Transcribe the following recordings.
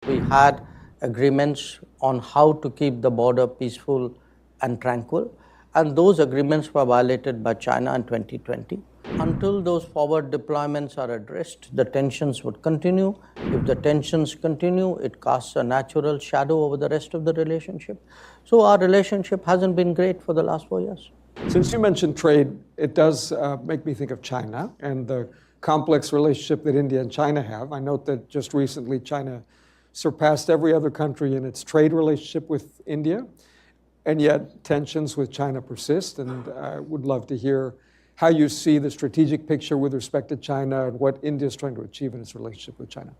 We had agreements on how to keep the border peaceful and tranquil, and those agreements were violated by China in 2020. Until those forward deployments are addressed, the tensions would continue. If the tensions continue, it casts a natural shadow over the rest of the relationship. So our relationship hasn't been great for the last 4 years. Since you mentioned trade, it does make me think of China and the complex relationship that India and China have. I note that just recently China surpassed every other country in its trade relationship with India, and yet tensions with China persist. And I would love to hear how you see the strategic picture with respect to China and what India is trying to achieve in its relationship with China.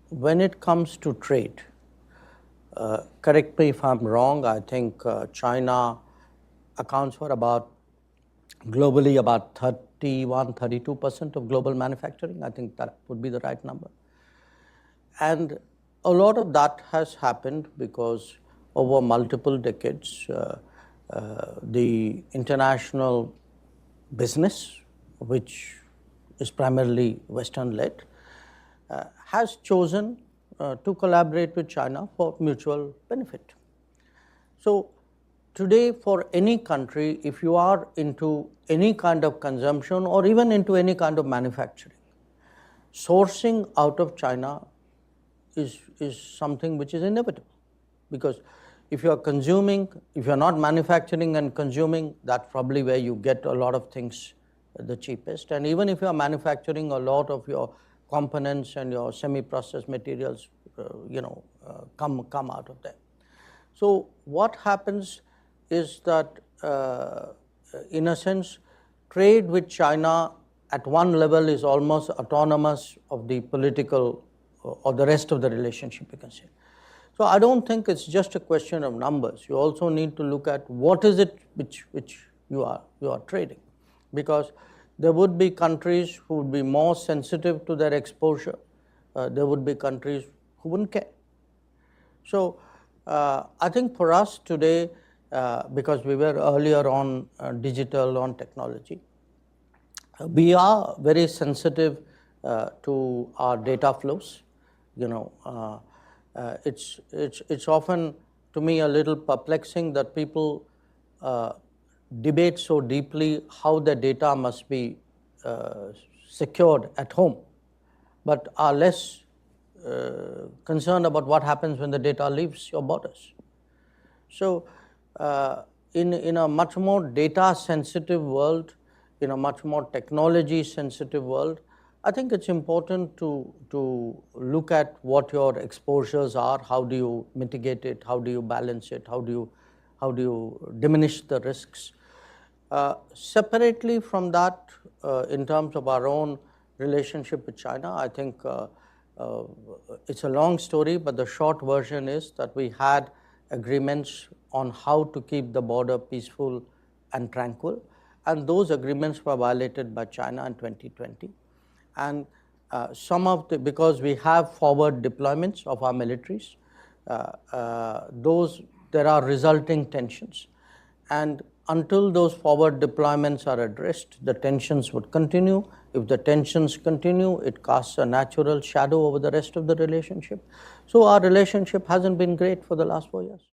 When it comes to trade, correct me if I'm wrong, I think China accounts for globally about 32% of global manufacturing. I think that would be the right number. And a lot of that has happened because over multiple decades, the international business, which is primarily Western-led, has chosen to collaborate with China for mutual benefit. So today, for any country, if you are into any kind of consumption or even into any kind of manufacturing, sourcing out of China is something which is inevitable. Because if you are consuming, if you are not manufacturing and consuming, that's probably where you get a lot of things the cheapest. And even if you are manufacturing, a lot of your components and your semi-processed materials, come out of there. So what happens is that, in a sense, trade with China at one level is almost autonomous of the political or the rest of the relationship, you can say. So I don't think it's just a question of numbers. You also need to look at what is it which you are trading, because there would be countries who would be more sensitive to their exposure. There would be countries who wouldn't care. So I think for us today, because we were earlier on digital, on technology, we are very sensitive to our data flows. It's often, to me, a little perplexing that people debate so deeply how the data must be secured at home, but are less concerned about what happens when the data leaves your borders. So in a much more data-sensitive world, in a much more technology-sensitive world, I think it's important to look at what your exposures are, how do you mitigate it, how do you balance it, how do you diminish the risks. Separately from that, in terms of our own relationship with China, I think it's a long story, but the short version is that we had agreements on how to keep the border peaceful and tranquil, and those agreements were violated by China in 2020. And because we have forward deployments of our militaries, there are resulting tensions. And until those forward deployments are addressed, the tensions would continue. If the tensions continue, it casts a natural shadow over the rest of the relationship. So our relationship hasn't been great for the last 4 years.